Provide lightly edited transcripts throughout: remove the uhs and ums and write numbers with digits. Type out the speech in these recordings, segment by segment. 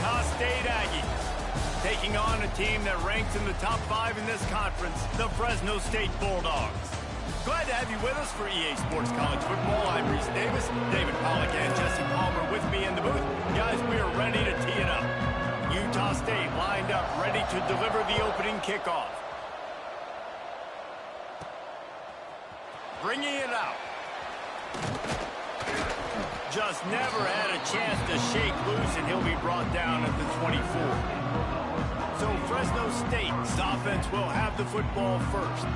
Utah State Aggies, taking on a team that ranks in the top 5 in this conference, the Fresno State Bulldogs. Glad to have you with us for EA Sports College Football. I'm Reese Davis, David Pollack, and Jesse Palmer with me in the booth. Guys, we are ready to tee it up. Utah State lined up, ready to deliver the opening kickoff. Bringing it out. Just never had a chance to shake loose, and he'll be brought down at the 24. So Fresno State's offense will have the football first.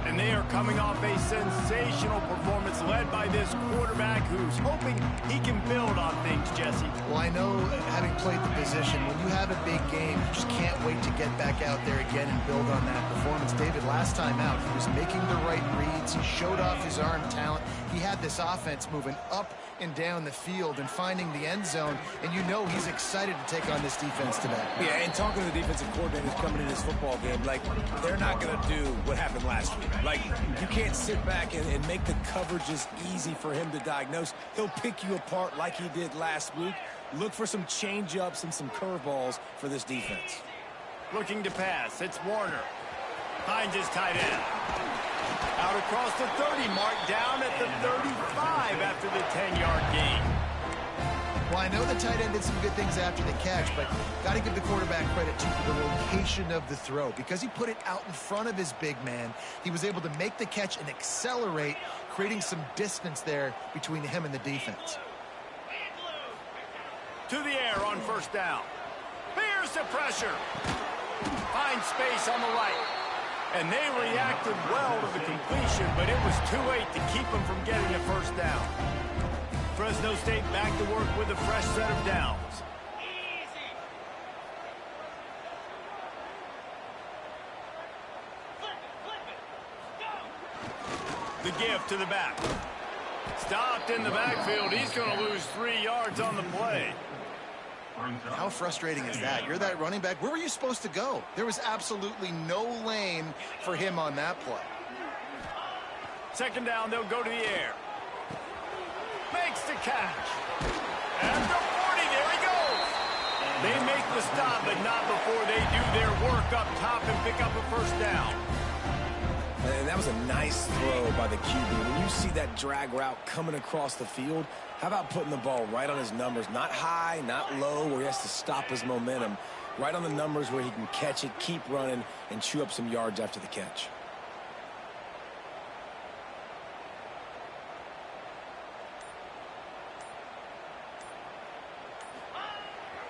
And they are coming off a sensational performance led by this quarterback who's hoping he can build on things, Jesse. Well, I know, having played the position, when you have a big game, you just can't wait to get back out there again and build on that performance. David, last time out, he was making the right reads. He showed off his arm talent. He had this offense moving up and down the field and finding the end zone, and you know he's excited to take on this defense today. Yeah, and talking to the defensive coordinators coming in this football game, like, they're not going to do what happened last week. Like, you can't sit back and make the coverages easy for him to diagnose. He'll pick you apart like he did last week. Look for some change-ups and some curveballs for this defense. Looking to pass, it's Warner. Finds his tight end. Out across the 30 mark, down at the 35 after the 10-yard gain. Well, I know the tight end did some good things after the catch, but got to give the quarterback credit too for the location of the throw. Because he put it out in front of his big man, he was able to make the catch and accelerate, creating some distance there between him and the defense. To the air on first down. Bears the pressure. Finds space on the right. And they reacted well to the completion, but it was too late to keep them from getting a first down. Fresno State back to work with a fresh set of downs. The give to the back. Stopped in the backfield. He's going to lose 3 yards on the play. How frustrating is that? You're that running back. Where were you supposed to go? There was absolutely no lane for him on that play. Second down, they'll go to the air. Makes the catch. At the 40, there he goes. They make the stop, but not before they do their work up top and pick up a first down. And that was a nice throw by the QB. When you see that drag route coming across the field, how about putting the ball right on his numbers? Not high, not low, where he has to stop his momentum. Right on the numbers where he can catch it, keep running, and chew up some yards after the catch.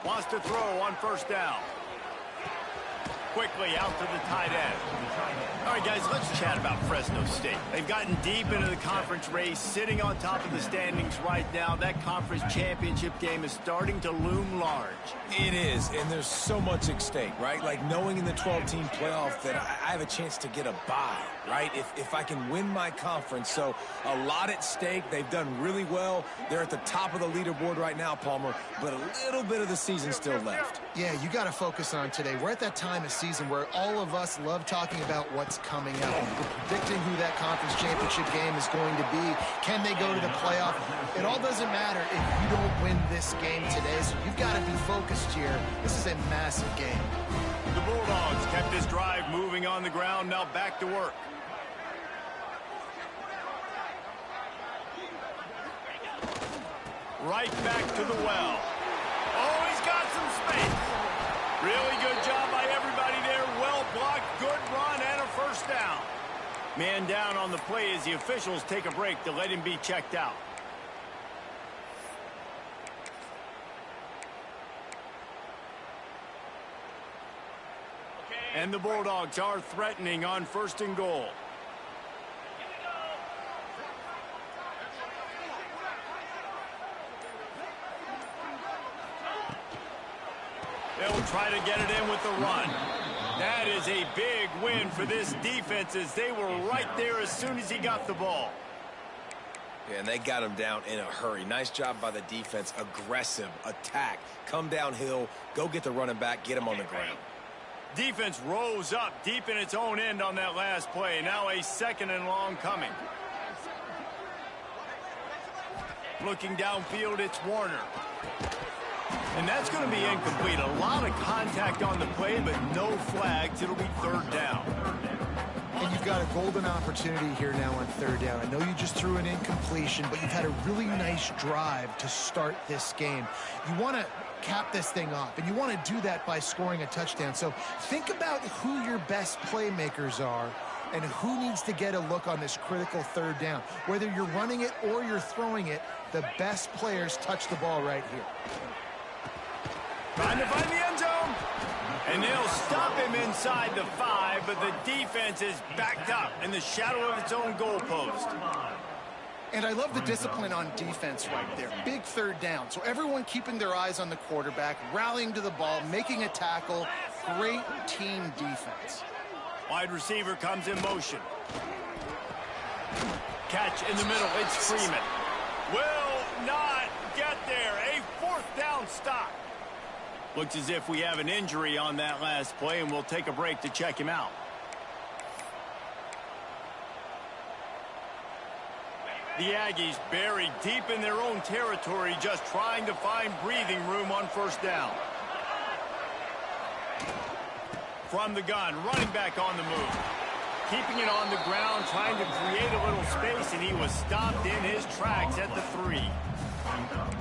Wants to throw on first down. Quickly out to the tight end. All right, guys, let's chat about Fresno State. They've gotten deep into the conference race, sitting on top of the standings right now. That conference championship game is starting to loom large. It is, and there's so much at stake, right? Like knowing in the 12-team playoff that I have a chance to get a bye, right? If I can win my conference. So a lot at stake. They've done really well. They're at the top of the leaderboard right now, Palmer, but a little bit of the season still left. Yeah, you got to focus on today. We're at that time of season where all of us love talking about what's coming up. We're predicting who that conference championship game is going to be. Can they go to the playoff? It all doesn't matter if you don't win this game today, so you've got to be focused here. This is a massive game. The Bulldogs kept this drive moving on the ground, now back to work. Right back to the well. Oh, he's got some space. Really good job by everybody there. Well blocked, good run, and a first down. Man down on the play as the officials take a break to let him be checked out. And the Bulldogs are threatening on first and goal. They'll try to get it in with the run. That is a big win for this defense as they were right there as soon as he got the ball. Yeah, and they got him down in a hurry. Nice job by the defense. Aggressive, attack, come downhill, go get the running back, get him on the ground. Defense rose up deep in its own end on that last play. Now a second and long coming. Looking downfield, it's Warner. And that's going to be incomplete. A lot of contact on the play, but no flags. It'll be third down. And you've got a golden opportunity here now on third down. I know you just threw an incompletion, but you've had a really nice drive to start this game. You want to cap this thing off, and you want to do that by scoring a touchdown. So think about who your best playmakers are and who needs to get a look on this critical third down. Whether you're running it or you're throwing it, the best players touch the ball right here. Trying to find the end zone. And they'll stop him inside the 5, but the defense is backed up in the shadow of its own goalpost. And I love the discipline on defense right there. Big third down. So everyone keeping their eyes on the quarterback, rallying to the ball, making a tackle. Great team defense. Wide receiver comes in motion. Catch in the middle. It's Freeman. Will not get there. A fourth down stop. Looks as if we have an injury on that last play, and we'll take a break to check him out. The Aggies buried deep in their own territory, just trying to find breathing room on first down. From the gun, running back on the move. Keeping it on the ground, trying to create a little space, and he was stopped in his tracks at the 3.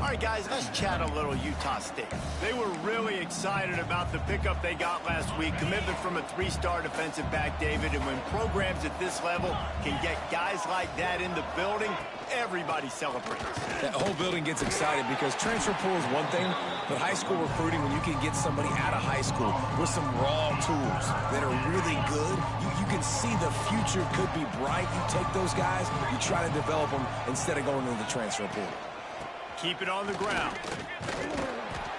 All right, guys, let's chat a little Utah State. They were really excited about the pickup they got last week, commitment from a 3-star defensive back, David, and when programs at this level can get guys like that in the building, everybody celebrates. That whole building gets excited because transfer pool is one thing, but high school recruiting, when you can get somebody out of high school with some raw tools that are really good, you can see the future could be bright. You take those guys, you try to develop them instead of going into the transfer pool. Keep it on the ground.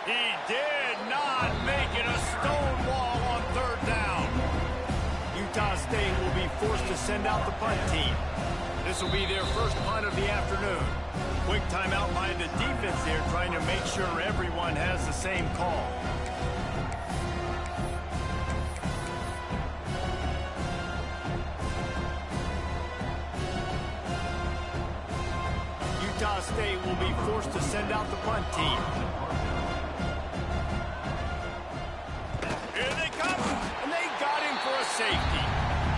He did not make it a stone wall on third down. Utah State will be forced to send out the punt team. This will be their first punt of the afternoon. Quick timeout by the defense there, trying to make sure everyone has the same call. Utah State will be forced to send out the punt team. Here they come, and they got him for a safety.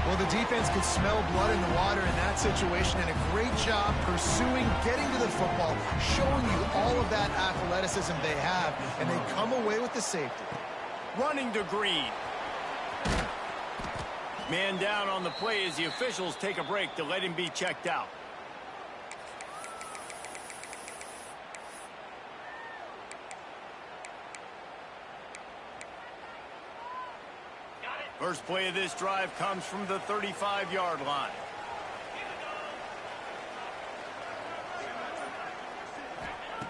Well, the defense could smell blood in the water in that situation, and a great job pursuing, getting to the football, showing you all of that athleticism they have, and they come away with the safety. Running to Green. Man down on the play as the officials take a break to let him be checked out. First play of this drive comes from the 35-yard line.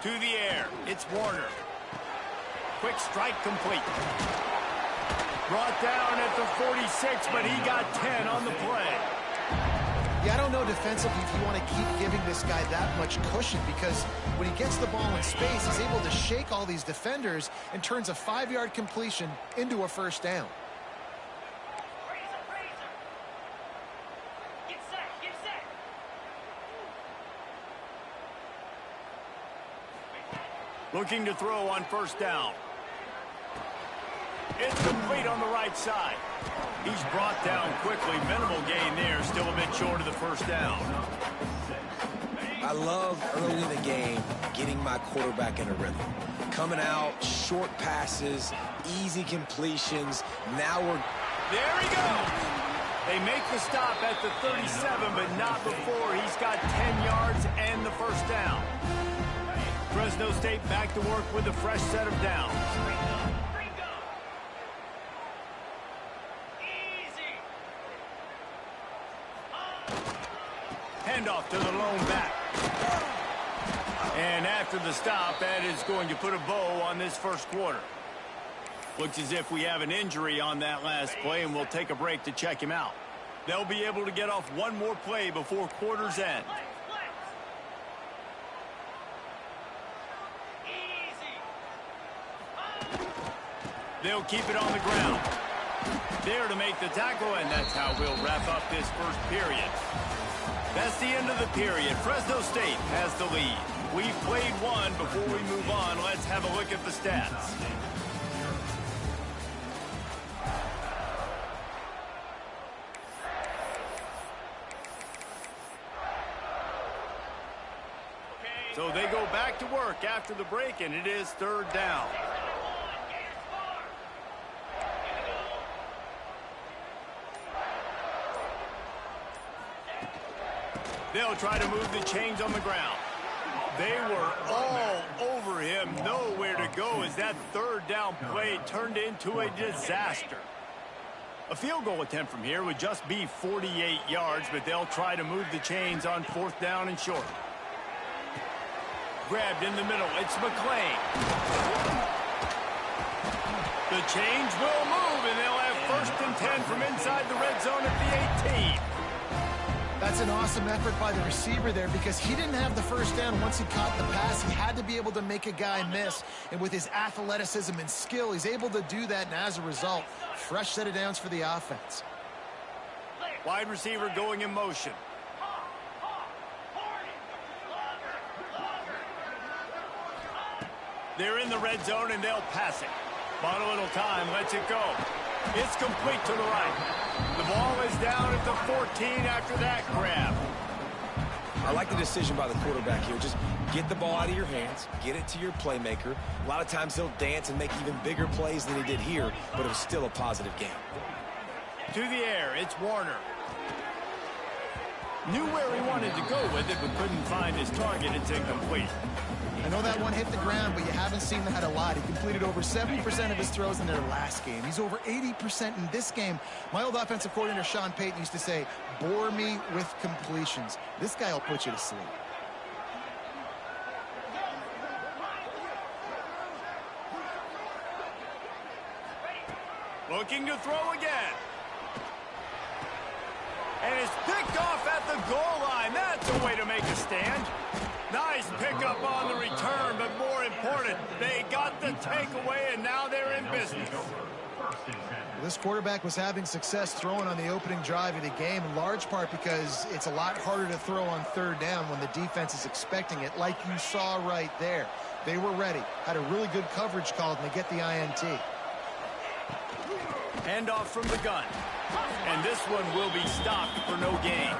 To the air, it's Warner. Quick strike complete. Brought down at the 46, but he got 10 on the play. Yeah, I don't know defensively if you want to keep giving this guy that much cushion, because when he gets the ball in space, he's able to shake all these defenders and turns a 5-yard completion into a first down. Looking to throw on first down. It's complete on the right side. He's brought down quickly. Minimal gain there. Still a bit short of the first down. I love early in the game getting my quarterback in a rhythm. Coming out, short passes, easy completions. Now we're... There he goes. They make the stop at the 37, but not before he's got 10 yards and the first down. Fresno State back to work with a fresh set of downs. Handoff to the lone back. And after the stop, that is going to put a bow on this first quarter. Looks as if we have an injury on that last play, and we'll take a break to check him out. They'll be able to get off one more play before quarter's end. They'll keep it on the ground. There to make the tackle, and that's how we'll wrap up this first period. That's the end of the period. Fresno State has the lead. We've played one. Before we move on, let's have a look at the stats. So they go back to work after the break, and it is third down. They'll try to move the chains on the ground. They were all over him, nowhere to go as that third down play turned into a disaster. A field goal attempt from here would just be 48 yards, but they'll try to move the chains on fourth down and short. Grabbed in the middle, it's McClain. The chains will move, and they'll have first and 10 from inside the red zone at the 18. That's an awesome effort by the receiver there because he didn't have the first down once he caught the pass. He had to be able to make a guy miss, and with his athleticism and skill, he's able to do that, and as a result, fresh set of downs for the offense. Wide receiver going in motion. They're in the red zone, and they'll pass it. Bought a little time, lets it go. It's complete to the right. The ball is down at the 14 after that grab. I like the decision by the quarterback here. Just get the ball out of your hands, get it to your playmaker. A lot of times he'll dance and make even bigger plays than he did here, but it was still a positive game. To the air, it's Warner. Knew where he wanted to go with it, but couldn't find his target. It's incomplete. I know that one hit the ground, but you haven't seen that a lot. He completed over 70% of his throws in their last game. He's over 80% in this game. My old offensive coordinator, Sean Payton, used to say, bore me with completions. This guy will put you to sleep. Looking to throw again. And it's picked off at the goal line. That's a way to make a stand. Nice pickup on the return, but more important, they got the takeaway, and now they're in business. This quarterback was having success throwing on the opening drive of the game, in large part because it's a lot harder to throw on third down when the defense is expecting it, like you saw right there. They were ready, had a really good coverage called, and they get the INT. Handoff from the gun. And this one will be stopped for no gain.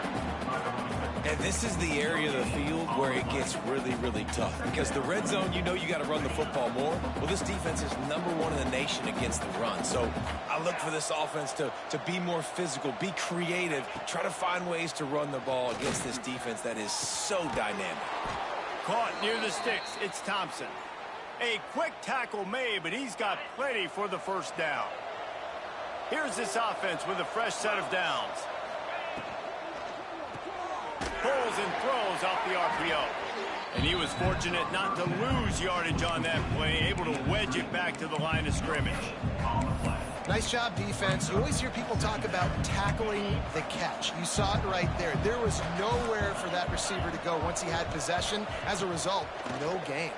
And this is the area of the field where it gets really, really tough. Because the red zone, you know you got to run the football more. Well, this defense is #1 in the nation against the run. So I look for this offense to be more physical, be creative, try to find ways to run the ball against this defense that is so dynamic. Caught near the sticks, it's Thompson. A quick tackle made, but he's got plenty for the first down. Here's this offense with a fresh set of downs. Pulls and throws off the RPO. And he was fortunate not to lose yardage on that play, able to wedge it back to the line of scrimmage. Nice job, defense. You always hear people talk about tackling the catch. You saw it right there. There was nowhere for that receiver to go once he had possession. As a result, no gain.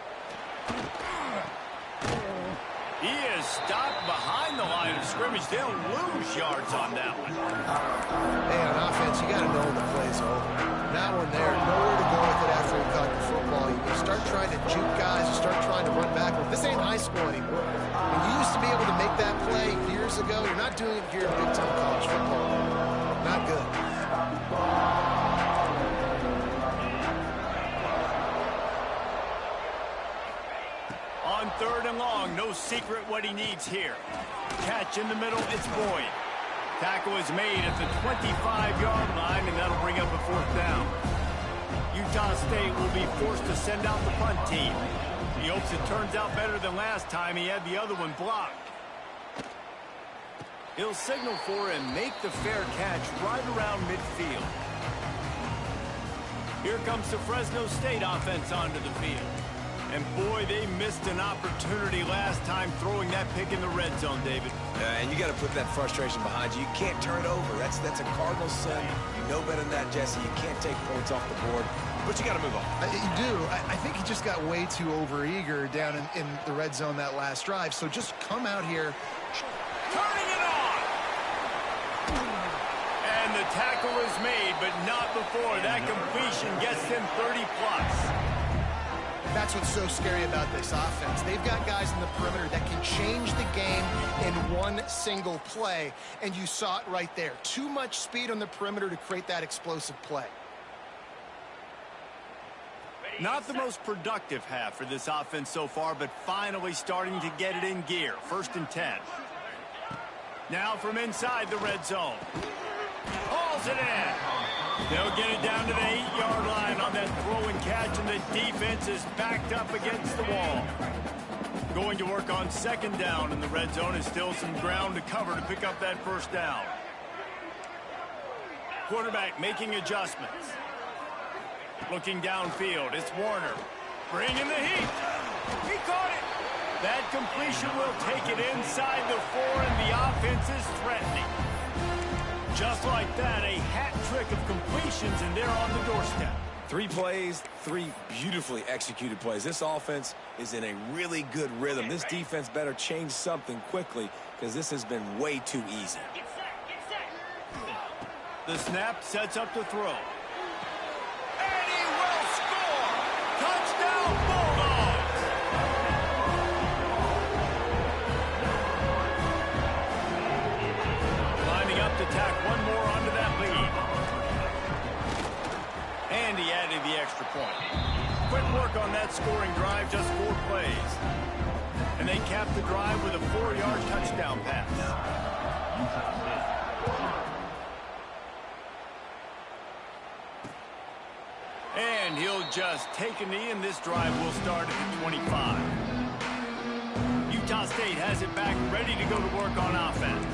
He is stopped behind the line of scrimmage. They'll lose yards on that one. Hey, on offense, you got to know the play's over. Now when they're nowhere to go with it after he caught the football, you start trying to juke guys, you start trying to run backward. This ain't high school anymore. When you used to be able to make that play years ago, you're not doing it here in big-time college football. Not good. On third and long, no secret what he needs here. Catch in the middle, it's Boyd. Tackle is made at the 25-yard line, and that'll bring up a fourth down. Utah State will be forced to send out the punt team. He hopes it turns out better than last time. He had the other one blocked. He'll signal for and make the fair catch right around midfield. Here comes the Fresno State offense onto the field. And boy, they missed an opportunity last time throwing that pick in the red zone, David. And you got to put that frustration behind you. You can't turn it over. That's a Cardinal sin. You know better than that, Jesse. You can't take points off the board. But you got to move on. You do. I think he just got way too overeager down in the red zone that last drive. So just come out here. Turning it on! And the tackle is made, but not before. That completion gets him 30+. That's what's so scary about this offense. They've got guys in the perimeter that can change the game in one single play, and you saw it right there. Too much speed on the perimeter to create that explosive play. Not the most productive half for this offense so far, but finally starting to get it in gear. 1st and 10. Now from inside the red zone. Hauls it in. They'll get it down to the 8-yard line on that throw and catch, and the defense is backed up against the wall. Going to work on 2nd down in the red zone, is still some ground to cover to pick up that 1st down. Quarterback making adjustments. Looking downfield, it's Warner. Bringing the heat. He caught it. That completion will take it inside the 4, and the offense is threatening. Just like that, a hat trick of completions, and they're on the doorstep. 3 plays, 3 beautifully executed plays. This offense is in a really good rhythm. This defense better change something quickly because this has been way too easy. The snap sets up the throw. And he will score! Touchdown, Bulldogs! Lining up to tack one more onto that lead. And he added the extra point. Quick work on that scoring drive, just 4 plays. And they capped the drive with a 4-yard touchdown pass. And he'll just take a knee, and this drive will start at the 25. Utah State has it back, ready to go to work on offense.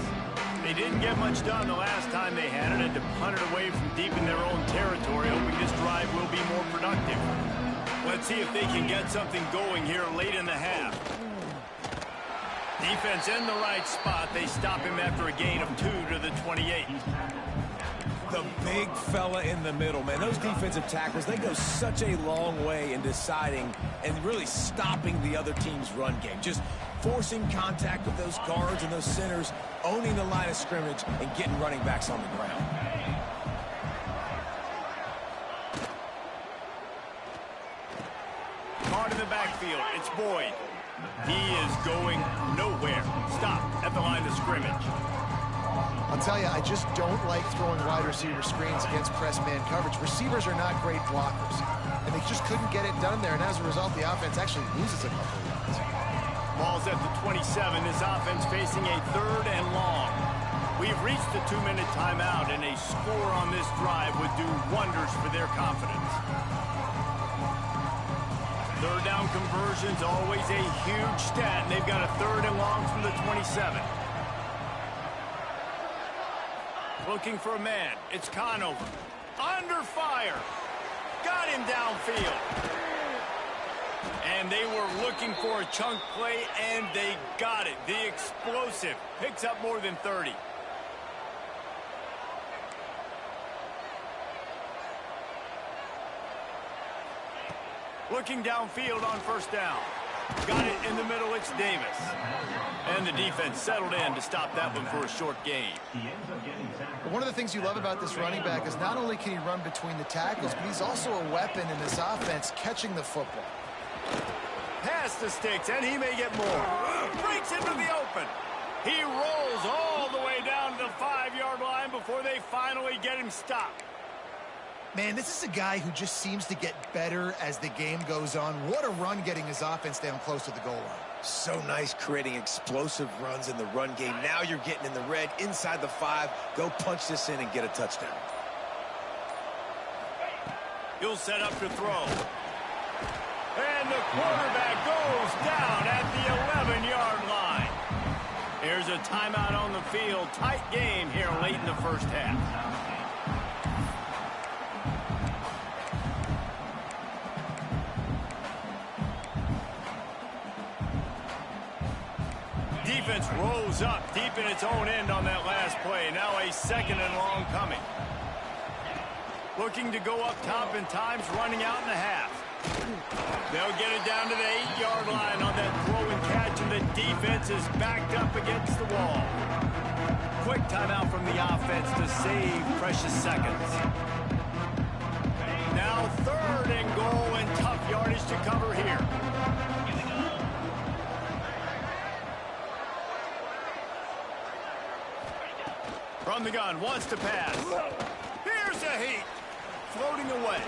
They didn't get much done the last time they had it, and to punt it away from deep in their own territory, hoping this drive will be more productive. Let's see if they can get something going here late in the half. Defense in the right spot. They stop him after a gain of 2 to the 28. The big fella in the middle, man. Those defensive tackles, they go such a long way in deciding and really stopping the other team's run game. Just forcing contact with those guards and those centers, owning the line of scrimmage, and getting running backs on the ground. Caught in the backfield. It's Boyd. He is going nowhere. Stop at the line of scrimmage. I'll tell you, I just don't like throwing wide receiver screens against press man coverage. Receivers are not great blockers, and they just couldn't get it done there, and as a result, the offense actually loses a couple of yards. Ball's at the 27. This offense facing a 3rd and long. We've reached the 2-minute timeout, and a score on this drive would do wonders for their confidence. 3rd down conversions, always a huge stat, and they've got a 3rd and long from the 27. Looking for a man. It's Conover. Under fire. Got him downfield. And they were looking for a chunk play, and they got it. The explosive picks up more than 30. Looking downfield on 1st down. Got it in the middle. It's Davis. And the defense settled in to stop that one for a short gain. One of the things you love about this running back is not only can he run between the tackles, but he's also a weapon in this offense catching the football. Pass the sticks, and he may get more. Breaks into the open. He rolls all the way down to the 5-yard line before they finally get him stopped. Man, this is a guy who just seems to get better as the game goes on. What a run getting his offense down close to the goal line. So nice creating explosive runs in the run game. Now you're getting in the red, inside the 5. Go punch this in and get a touchdown. He'll set up to throw. And the quarterback goes down at the 11-yard line. Here's a timeout on the field. Tight game here late in the 1st half. Defense rose up deep in its own end on that last play. Now a 2nd and long coming. Looking to go up top, and time's running out in the half. They'll get it down to the 8-yard line on that throw and catch, and the defense is backed up against the wall. Quick timeout from the offense to save precious seconds. Now 3rd and goal, and tough yardage to cover here. From the gun, wants to pass. Here's a heat. Floating away.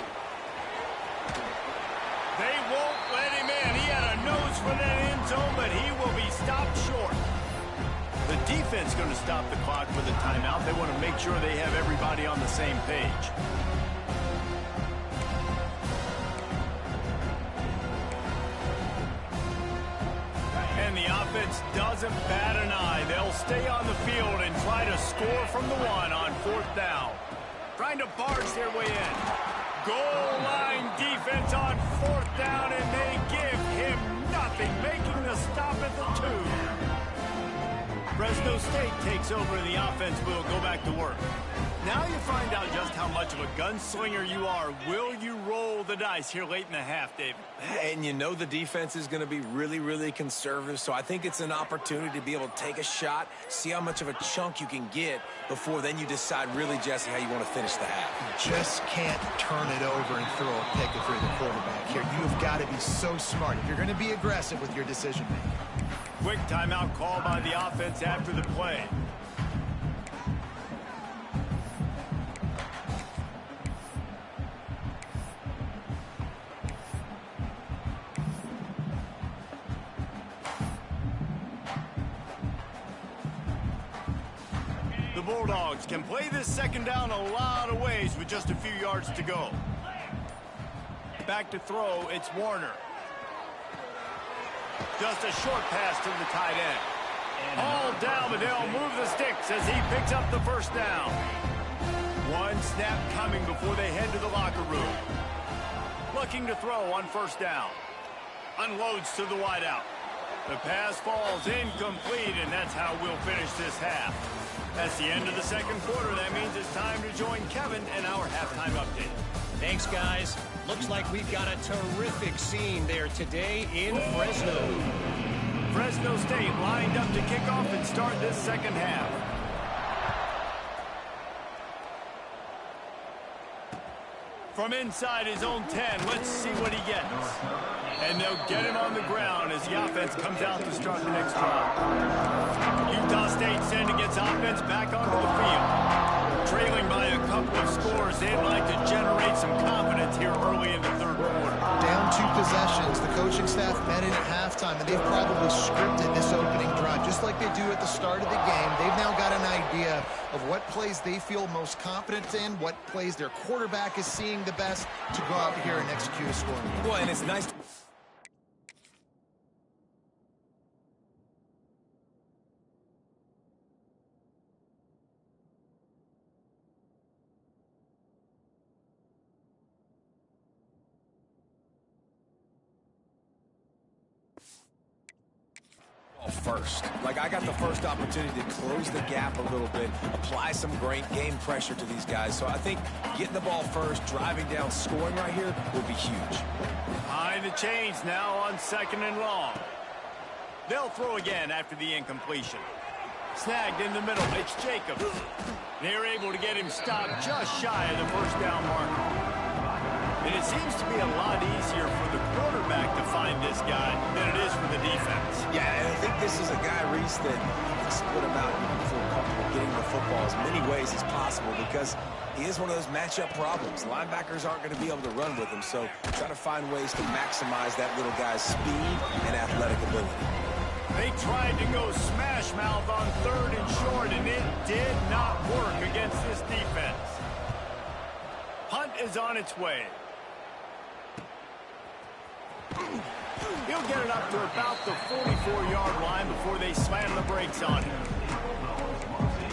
They won't let him in. He had a nose for that end zone, but he will be stopped short. The defense going to stop the clock with a timeout. They want to make sure they have everybody on the same page. And the offense doesn't bat an eye. They'll stay on the field and try to score from the one on 4th down. Trying to barge their way in. Goal line defense on 4th down, and they give him nothing, making the stop at the 2. Fresno State takes over, and the offense will go back to work. Now you find out just how much of a gunslinger you are. Will you roll the dice here late in the half, David? And you know the defense is going to be really, really conservative, so I think it's an opportunity to be able to take a shot, see how much of a chunk you can get before then you decide really, Jesse, how you want to finish the half. You just can't turn it over and throw a pick if you're the quarterback here. You've got to be so smart. You're going to be aggressive with your decision-making. Quick timeout call by the offense after the play. The Bulldogs can play this second down a lot of ways with just a few yards to go. Back to throw, it's Warner. Just a short pass to the tight end. All down, but they'll move the sticks as he picks up the first down. One snap coming before they head to the locker room. Looking to throw on 1st down. Unloads to the wideout. The pass falls incomplete, and that's how we'll finish this half. That's the end of the second quarter. That means it's time to join Kevin and our halftime update. Thanks, guys. Looks like we've got a terrific scene there today in Fresno. Fresno State lined up to kick off and start this second half. From inside his own 10, let's see what he gets. And they'll get him on the ground as the offense comes out to start the next drive. Utah State sending its offense back onto the field. Trailing by a couple of scores, they'd like to generate some confidence here early in the third quarter. Down 2 possessions. The coaching staff met in at halftime, and they've probably scripted this opening drive just like they do at the start of the game. They've now got an idea of what plays they feel most confident in, what plays their quarterback is seeing the best to go out here and execute a scoring. Well, and it's nice. First. Like, I got the first opportunity to close the gap a little bit, apply some great game pressure to these guys. So I think getting the ball first, driving down, scoring right here would be huge. Behind the chains now on 2nd and long. They'll throw again after the incompletion. Snagged in the middle. It's Jacobs. They're able to get him stopped just shy of the 1st down marker. And it seems to be a lot easier for the quarterback to find this guy than it is for the defense. Yeah, and I think this is a guy, Reese, that you can split him out and you can feel comfortable getting the football as many ways as possible because he is one of those matchup problems. Linebackers aren't going to be able to run with him, so try to find ways to maximize that little guy's speed and athletic ability. They tried to go smash mouth on 3rd and short, and it did not work against this defense. Punt is on its way. He'll get it up to about the 44-yard line before they slam the brakes on him.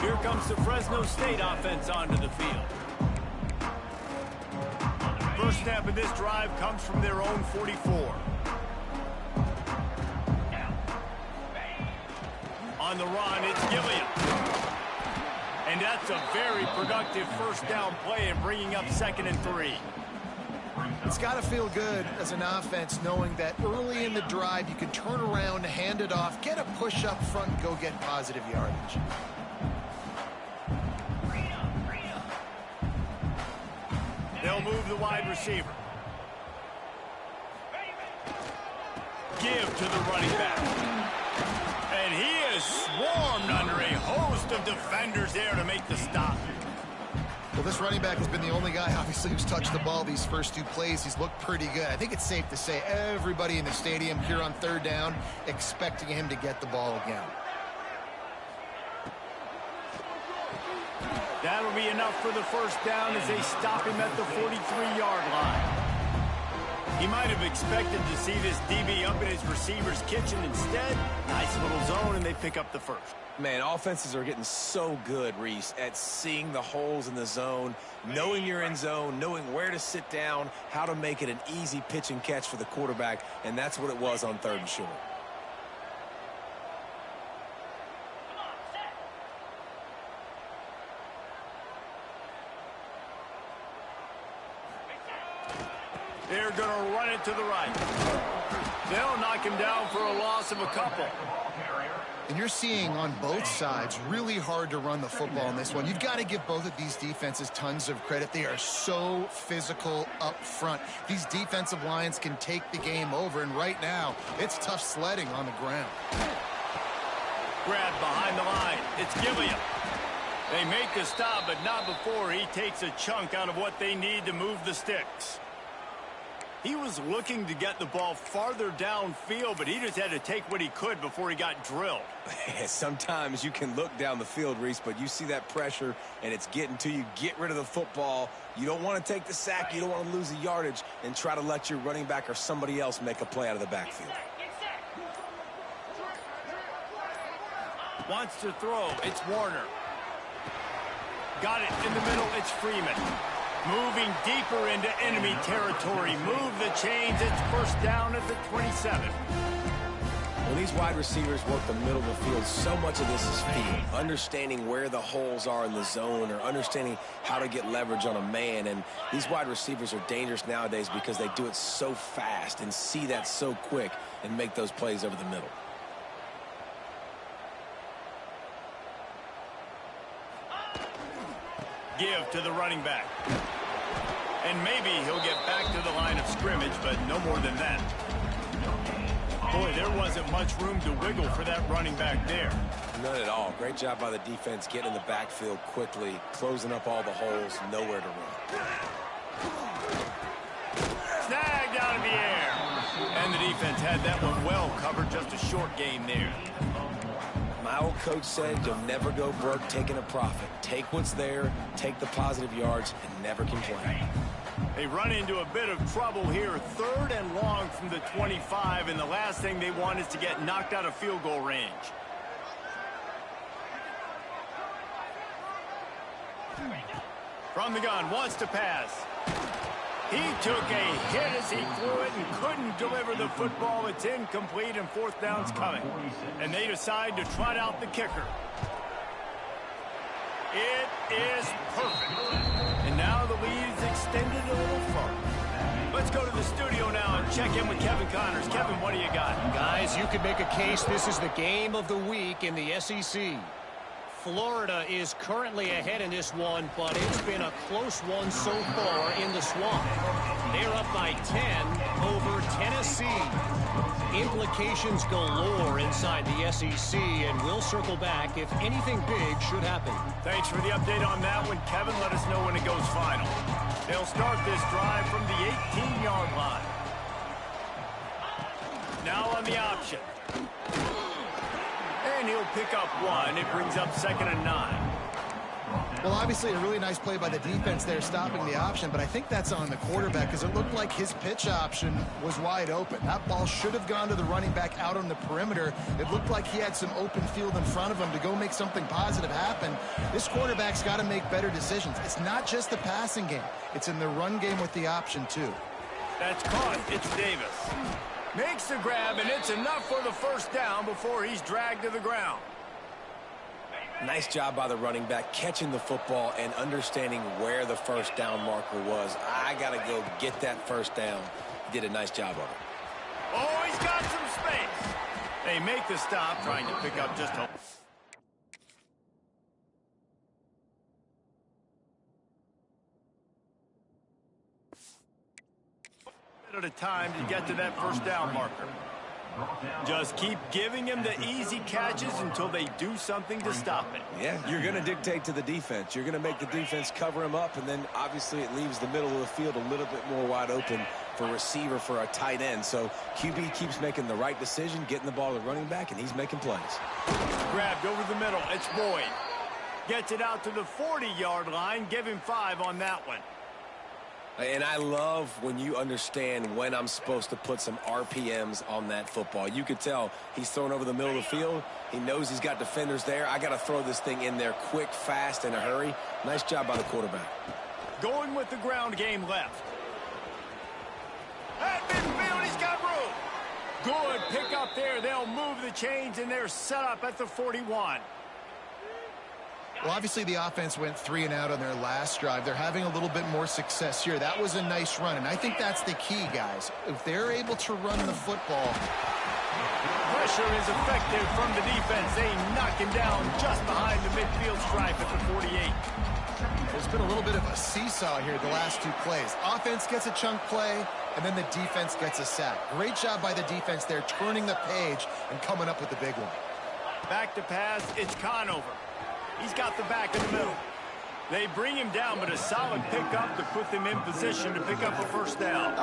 Here comes the Fresno State offense onto the field. First snap of this drive comes from their own 44. On the run, it's Gilliam. And that's a very productive 1st down play and bringing up 2nd and 3. It's got to feel good as an offense knowing that early in the drive you can turn around, hand it off, get a push up front, and go get positive yardage. They'll move the wide receiver. Give to the running back. And he is swarmed under a host of defenders there to make the stop. Well, this running back has been the only guy, obviously, who's touched the ball these first two plays. He's looked pretty good. I think it's safe to say everybody in the stadium here on third down expecting him to get the ball again. That'll be enough for the first down as they stop him at the 43-yard line. He might have expected to see this DB up in his receiver's kitchen. Instead, nice little zone, and they pick up the first. Man, offenses are getting so good, Reese, at seeing the holes in the zone, knowing you're in zone, knowing where to sit down, how to make it an easy pitch and catch for the quarterback, and that's what it was on 3rd and short. They're going to run it to the right. They'll knock him down for a loss of a couple. And you're seeing on both sides really hard to run the football in this one. You've got to give both of these defenses tons of credit. They are so physical up front. These defensive lines can take the game over, and right now, it's tough sledding on the ground. Grab behind the line. It's Gilliam. They make the stop, but not before he takes a chunk out of what they need to move the sticks. He was looking to get the ball farther downfield, but he just had to take what he could before he got drilled. Sometimes you can look down the field, Reese, but you see that pressure, and it's getting to you. Get rid of the football. You don't want to take the sack. You don't want to lose the yardage, and try to let your running back or somebody else make a play out of the backfield. Wants to throw. It's Warner. Got it in the middle. It's Freeman. Moving deeper into enemy territory. Move the chains. It's first down at the 27. When these wide receivers work the middle of the field, so much of this is feel. Understanding where the holes are in the zone, or understanding how to get leverage on a man. And these wide receivers are dangerous nowadays because they do it so fast and see that so quick and make those plays over the middle. Give to the running back. And maybe he'll get back to the line of scrimmage, but no more than that. Boy, there wasn't much room to wiggle for that running back there. None at all. Great job by the defense getting in the backfield quickly, closing up all the holes, nowhere to run. Snagged out of the air. And the defense had that one well covered, just a short gain there. My old coach said you'll never go broke taking a profit. Take what's there, take the positive yards, and never complain. They run into a bit of trouble here, 3rd and long from the 25, and the last thing they want is to get knocked out of field goal range. From the gun, wants to pass. He took a hit as he threw it and couldn't deliver the football. It's incomplete, and 4th down's coming. And they decide to trot out the kicker. It is perfect. And now the lead is extended a little further. Let's go to the studio now and check in with Kevin Connors. Kevin, what do you got? Guys, you could make a case this is the game of the week in the SEC. Florida is currently ahead in this one, but it's been a close one so far in the Swamp. They're up by 10 over Tennessee. Implications galore inside the SEC, and we'll circle back if anything big should happen. Thanks for the update on that one, Kevin. Let us know when it goes final. They'll start this drive from the 18-yard line. Now on the option. And he'll pick up one. It brings up 2nd and 9. Well, obviously a really nice play by the defense there, stopping the option, but I think that's on the quarterback because it looked like his pitch option was wide open. That ball should have gone to the running back out on the perimeter. It looked like he had some open field in front of him to go make something positive happen. This quarterback's got to make better decisions. It's not just the passing game. It's in the run game with the option, too. That's caught. It's Davis. Makes the grab, and it's enough for the first down before he's dragged to the ground. Nice job by the running back, catching the football and understanding where the first down marker was. I got to go get that first down. He did a nice job of it. Oh, he's got some space. They make the stop, trying to pick up just a... at a time to get to that first down marker. Just keep giving him the easy catches until they do something to stop it. Yeah, you're going to dictate to the defense. You're going to make the defense cover him up, and then obviously it leaves the middle of the field a little bit more wide open for receiver, for a tight end. So QB keeps making the right decision, getting the ball to running back, and he's making plays. Grabbed over the middle. It's Boyd. Gets it out to the 40-yard line. Give him 5 on that one. And I love when you understand when I'm supposed to put some RPMs on that football. You could tell he's thrown over the middle of the field. He knows he's got defenders there. I got to throw this thing in there quick, fast, in a hurry. Nice job by the quarterback. Going with the ground game left. At midfield, he's got room. Good pick up there. They'll move the chains, and they're set up at the 41. Well, obviously the offense went 3 and out on their last drive. They're having a little bit more success here. That was a nice run, and I think that's the key, guys. If they're able to run the football. Pressure is effective from the defense. They knock him down just behind the midfield stripe at the 48. There's been a little bit of a seesaw here the last 2 plays. Offense gets a chunk play, and then the defense gets a sack. Great job by the defense there, turning the page and coming up with the big one. Back to pass, it's Conover. He's got the back in the middle. They bring him down, but a solid pickup to put them in position to pick up a first down.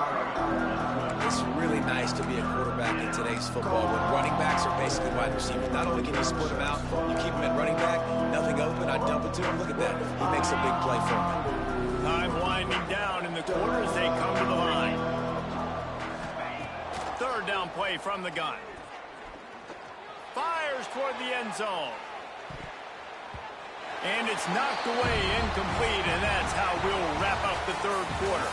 It's really nice to be a quarterback in today's football when running backs are basically wide receivers. Not only can you split them out, you keep them at running back, nothing open, I dump it to him. Look at that. He makes a big play for him. Time winding down in the quarter as they come to the line. 3rd down play from the gun. Fires toward the end zone. And it's knocked away, incomplete, and that's how we'll wrap up the 3rd quarter.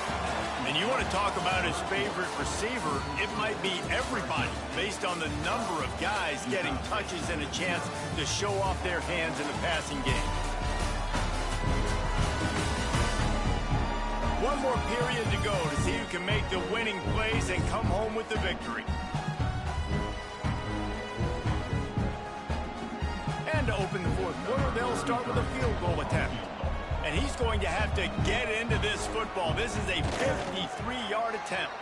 And you want to talk about his favorite receiver, it might be everybody, based on the number of guys getting touches and a chance to show off their hands in the passing game. One more period to go to see who can make the winning plays and come home with the victory. To open the 4th quarter, they'll start with a field goal attempt. And he's going to have to get into this football. This is a 53-yard attempt.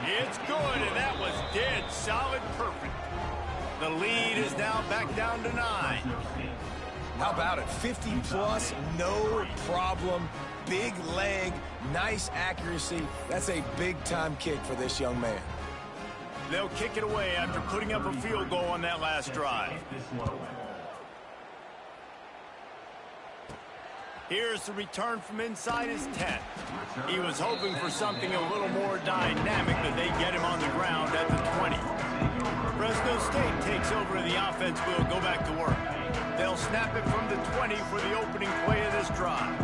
It's good, and that was dead solid perfect. The lead is now back down to 9. How about it? 50-plus, no problem. Big leg, nice accuracy. That's a big-time kick for this young man. They'll kick it away after putting up a field goal on that last drive. Here's the return from inside his 10. He was hoping for something a little more dynamic, but they get him on the ground at the 20. Fresno State takes over and the offense will go back to work. They'll snap it from the 20 for the opening play of this drive.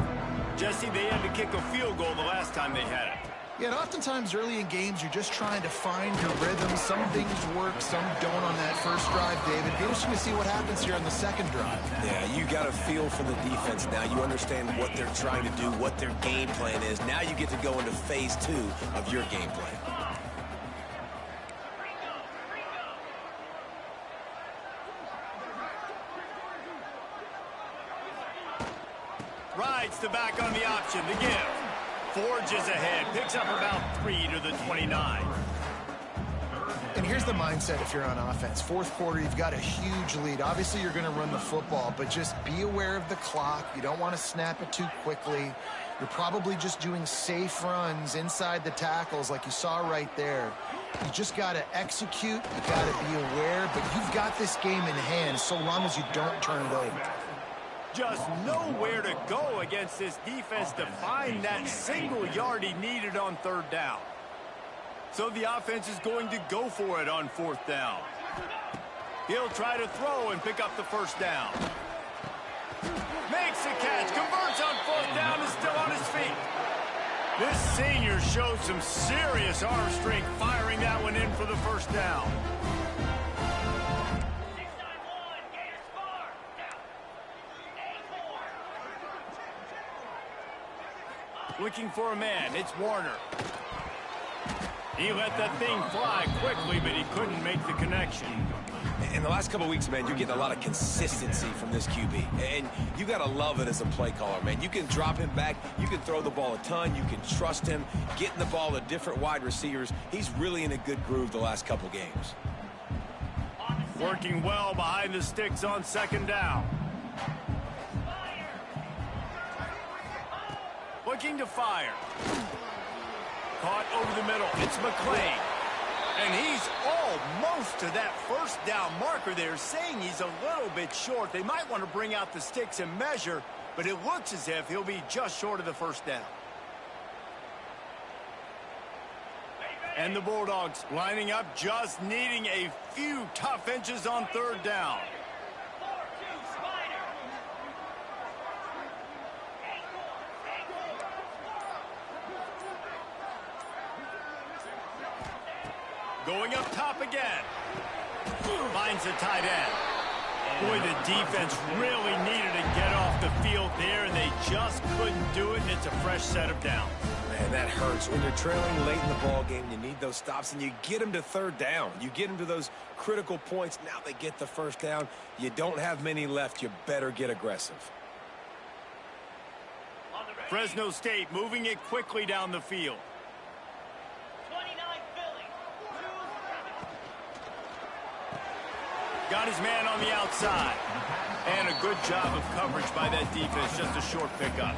Jesse, they had to kick a field goal the last time they had it. Yeah, and oftentimes early in games, you're just trying to find your rhythm. Some things work, some don't on that first drive, David. Be interesting to see what happens here on the 2nd drive. Yeah, you got a feel for the defense now. You understand what they're trying to do, what their game plan is. Now you get to go into phase 2 of your game plan. Rides the back on the option to give. Forges ahead, picks up about 3 to the 29. And here's the mindset if you're on offense. 4th quarter, you've got a huge lead. Obviously, you're going to run the football, but just be aware of the clock. You don't want to snap it too quickly. You're probably just doing safe runs inside the tackles like you saw right there. You just got to execute. You got to be aware, but you've got this game in hand so long as you don't turn it over. Just nowhere to go against this defense to find that single yard he needed on 3rd down. So the offense is going to go for it on 4th down. He'll try to throw and pick up the first down. Makes the catch, converts on 4th down, is still on his feet. This senior showed some serious arm strength firing that one in for the first down. Looking for a man, it's Warner. He let that thing fly quickly, but he couldn't make the connection. In the last couple of weeks, man, you're getting a lot of consistency from this QB. And you got to love it as a play caller, man. You can drop him back. You can throw the ball a ton. You can trust him. Getting the ball to different wide receivers. He's really in a good groove the last couple games. Working well behind the sticks on second down. Looking to fire. Caught over the middle. It's McClain. And he's almost to that first down marker there, saying he's a little bit short. They might want to bring out the sticks and measure, but it looks as if he'll be just short of the first down. And the Bulldogs lining up, just needing a few tough inches on third down. Going up top again. Finds the tight end. Boy, the defense really needed to get off the field there, and they just couldn't do it, and it's a fresh set of downs. Man, that hurts. When you're trailing late in the ball game, you need those stops, and you get them to third down. You get them to those critical points. Now they get the first down. You don't have many left. You better get aggressive. Fresno State moving it quickly down the field. Got his man on the outside. And a good job of coverage by that defense. Just a short pickup.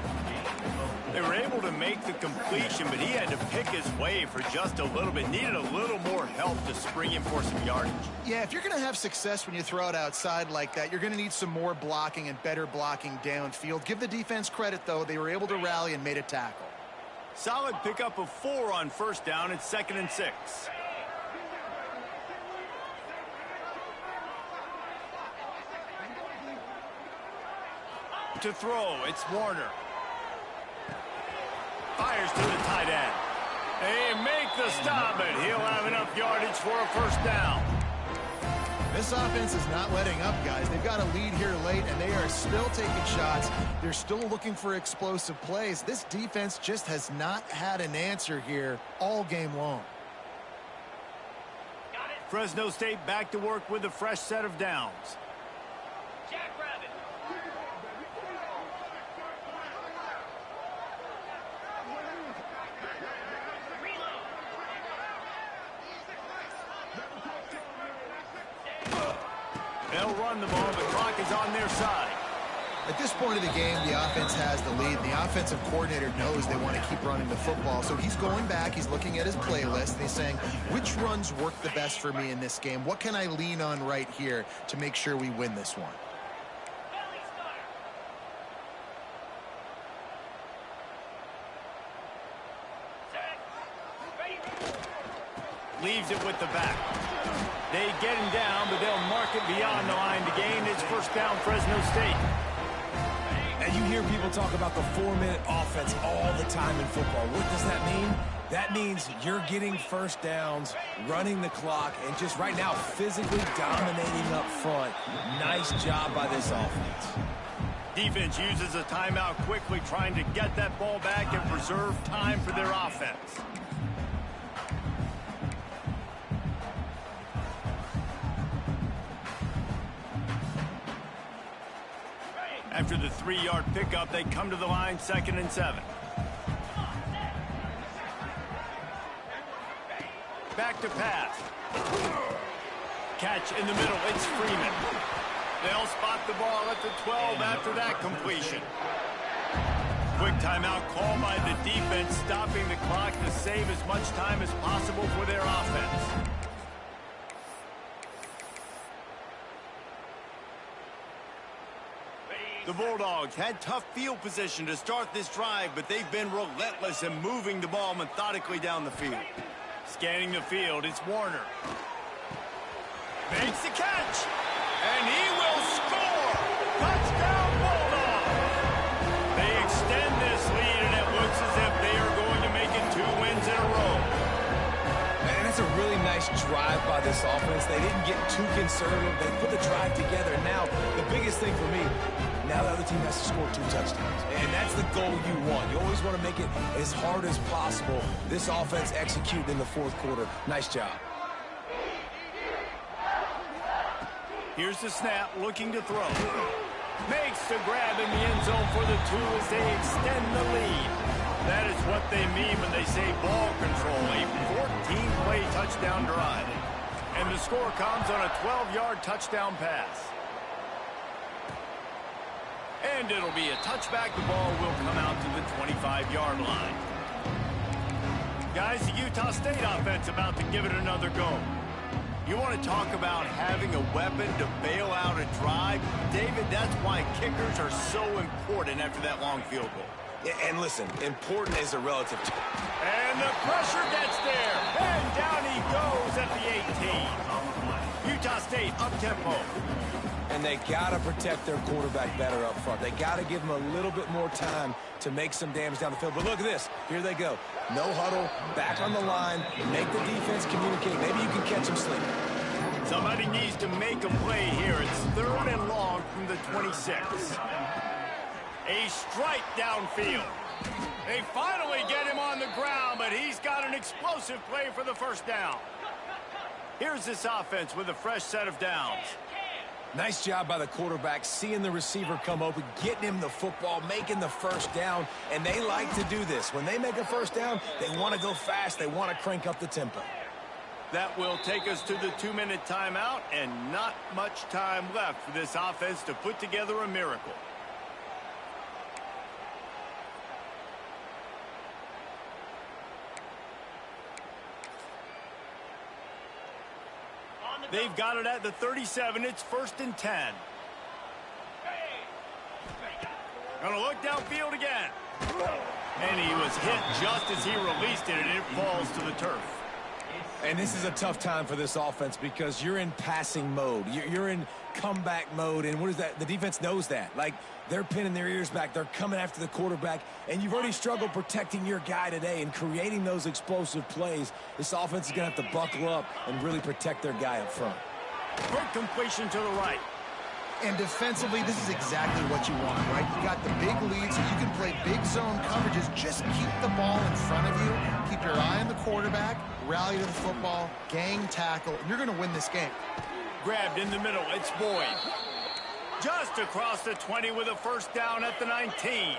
They were able to make the completion, but he had to pick his way for just a little bit. Needed a little more help to spring him for some yardage. Yeah, if you're going to have success when you throw it outside like that, you're going to need some more blocking and better blocking downfield. Give the defense credit, though. They were able to rally and made a tackle. Solid pickup of 4 on first down. It's 2nd and 6. To throw, it's Warner. Fires to the tight end. They make the stop, and he'll have enough yardage for a first down. This offense is not letting up, guys. They've got a lead here late, and they are still taking shots. They're still looking for explosive plays. This defense just has not had an answer here all game long. Fresno State back to work with a fresh set of downs. They'll run the ball. The clock is on their side. At this point of the game, the offense has the lead. The offensive coordinator knows they want to keep running the football. So he's going back. He's looking at his playlist. And he's saying, which runs work the best for me in this game? What can I lean on right here to make sure we win this one? Leaves it with the back. They get him down, but they'll mark it beyond the line to gain. It's first down, Fresno State. And you hear people talk about the 4-minute offense all the time in football. What does that mean? That means you're getting first downs, running the clock, and just right now physically dominating up front. Nice job by this offense. Defense uses a timeout quickly, trying to get that ball back and preserve time for their offense. After the 3-yard pickup, they come to the line, 2nd and 7. Back to pass. Catch in the middle, it's Freeman. They'll spot the ball at the 12 after that completion. Quick timeout call by the defense, stopping the clock to save as much time as possible for their offense. The Bulldogs had tough field position to start this drive, but they've been relentless in moving the ball methodically down the field. Scanning the field, it's Warner. Makes the catch, and he will score! Touchdown, Bulldogs! They extend this lead, and it looks as if they are going to make it 2 wins in a row. And it's a really nice drive by this offense. They didn't get too conservative. They put the drive together. Now, the biggest thing for me, now the other team has to score 2 touchdowns. And that's the goal you want. You always want to make it as hard as possible. This offense executed in the 4th quarter. Nice job. Here's the snap, looking to throw. Makes the grab in the end zone for the 2 as they extend the lead. That is what they mean when they say ball control, a 14-play touchdown drive. And the score comes on a 12-yard touchdown pass. And it'll be a touchback. The ball will come out to the 25-yard line. Guys, the Utah State offense about to give it another go. You want to talk about having a weapon to bail out a drive? David, that's why kickers are so important after that long field goal. Yeah, and listen, important is a relative term. And the pressure gets there. And down he goes at the 18. Utah State up-tempo. And they got to protect their quarterback better up front. They got to give him a little bit more time to make some damage down the field. But look at this. Here they go. No huddle, back on the line, make the defense communicate. Maybe you can catch them sleeping. Somebody needs to make a play here. It's 3rd and long from the 26. A strike downfield. They finally get him on the ground, but he's got an explosive play for the first down. Here's this offense with a fresh set of downs. Nice job by the quarterback, seeing the receiver come open, getting him the football, making the first down, and they like to do this. When they make a first down, they want to go fast. They want to crank up the tempo. That will take us to the 2-minute timeout, and not much time left for this offense to put together a miracle. They've got it at the 37. It's 1st and 10. Gonna look downfield again. And he was hit just as he released it, and it falls to the turf. And this is a tough time for this offense because you're in passing mode. You're in comeback mode, and what is that? The defense knows that. Like, they're pinning their ears back. They're coming after the quarterback, and you've already struggled protecting your guy today and creating those explosive plays. This offense is going to have to buckle up and really protect their guy up front. Quick completion to the right. And defensively, this is exactly what you want, right? You got the big lead, so you can play big zone coverages. Just keep the ball in front of you. Keep your eye on the quarterback. Rally to the football. Gang tackle. And you're going to win this game. Grabbed in the middle. It's Boyd. Just across the 20 with a first down at the 19.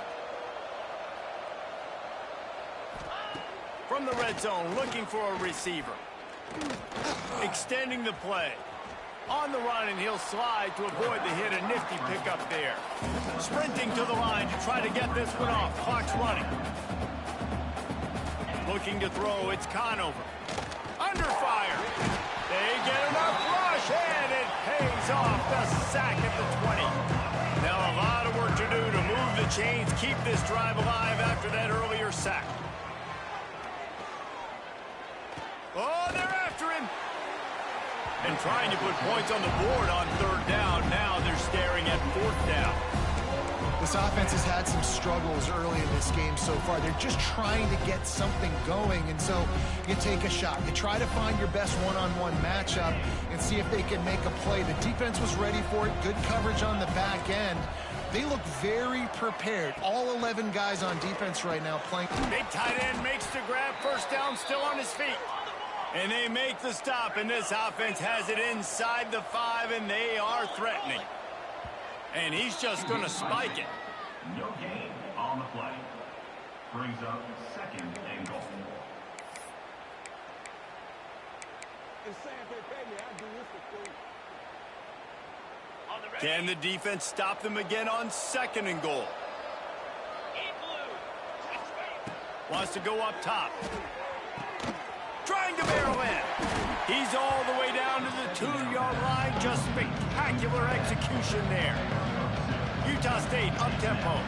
From the red zone, looking for a receiver. Extending the play. On the run, and he'll slide to avoid the hit. A nifty pickup there. Sprinting to the line to try to get this one off. Clock's running. Looking to throw. It's Conover. Under fire. They get enough rush, and it pays off. The sack at the 20. Now a lot of work to do to move the chains, keep this drive alive after that earlier sack. Oh, they're after him. And trying to put points on the board on 3rd down. Now they're staring at 4th down. This offense has had some struggles early in this game so far. They're just trying to get something going, and so you take a shot. You try to find your best one-on-one matchup and see if they can make a play. The defense was ready for it. Good coverage on the back end. They look very prepared. All 11 guys on defense right now playing. Big tight end makes the grab. First down, still on his feet. And they make the stop, and this offense has it inside the 5, and they are threatening. And he's just going to spike it. No gain on the play. Brings up 2nd and goal. Can the defense stop them again on 2nd and goal? Wants to go up top. Trying to barrel in. He's all the way down to the 2-yard line. Just spectacular execution there. Utah State up-tempo.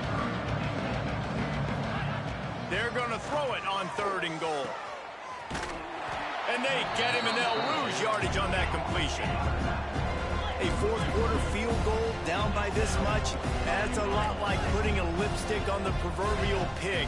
They're going to throw it on 3rd and goal. And they get him, and they'll lose yardage on that completion. A 4th quarter field goal down by this much, that's a lot like putting a lipstick on the proverbial pig.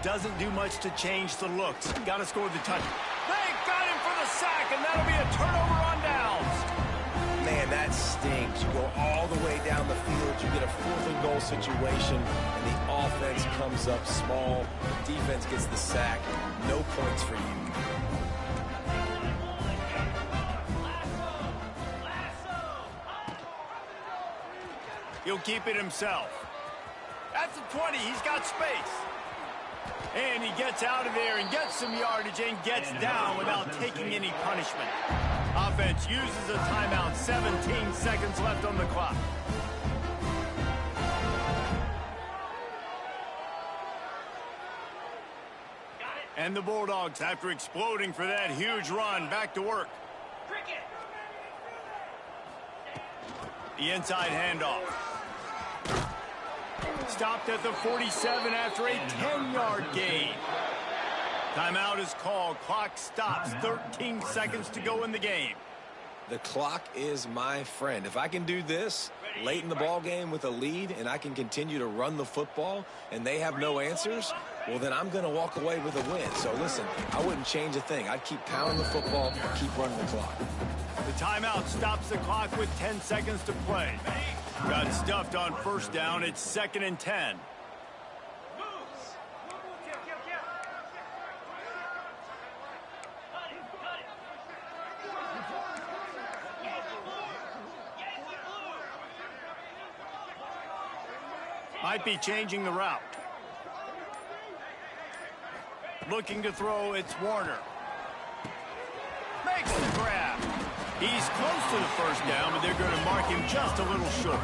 Doesn't do much to change the looks. Got to score the touchdown. They got him for the sack, and that'll be a turnover on downs. Man, that stings. You go all the way down the field, you get a 4th and goal situation, and the offense comes up small. The defense gets the sack. No points for you. He'll keep it himself. At the 20, he's got space. And he gets out of there and gets some yardage and gets down without taking any punishment. Offense uses a timeout. 17 seconds left on the clock. And the Bulldogs, after exploding for that huge run, back to work. The inside handoff. Stopped at the 47 after a 10-yard gain. Timeout is called. Clock stops. 13 seconds to go in the game. The clock is my friend. If I can do this late in the ball game with a lead and I can continue to run the football and they have no answers, well, then I'm going to walk away with a win. So, listen, I wouldn't change a thing. I'd keep pounding the football, keep running the clock. The timeout stops the clock with 10 seconds to play. Got stuffed on first down. It's 2nd and 10. Might be changing the route. Looking to throw, it's Warner. Makes the grab. He's close to the first down, but they're going to mark him just a little short.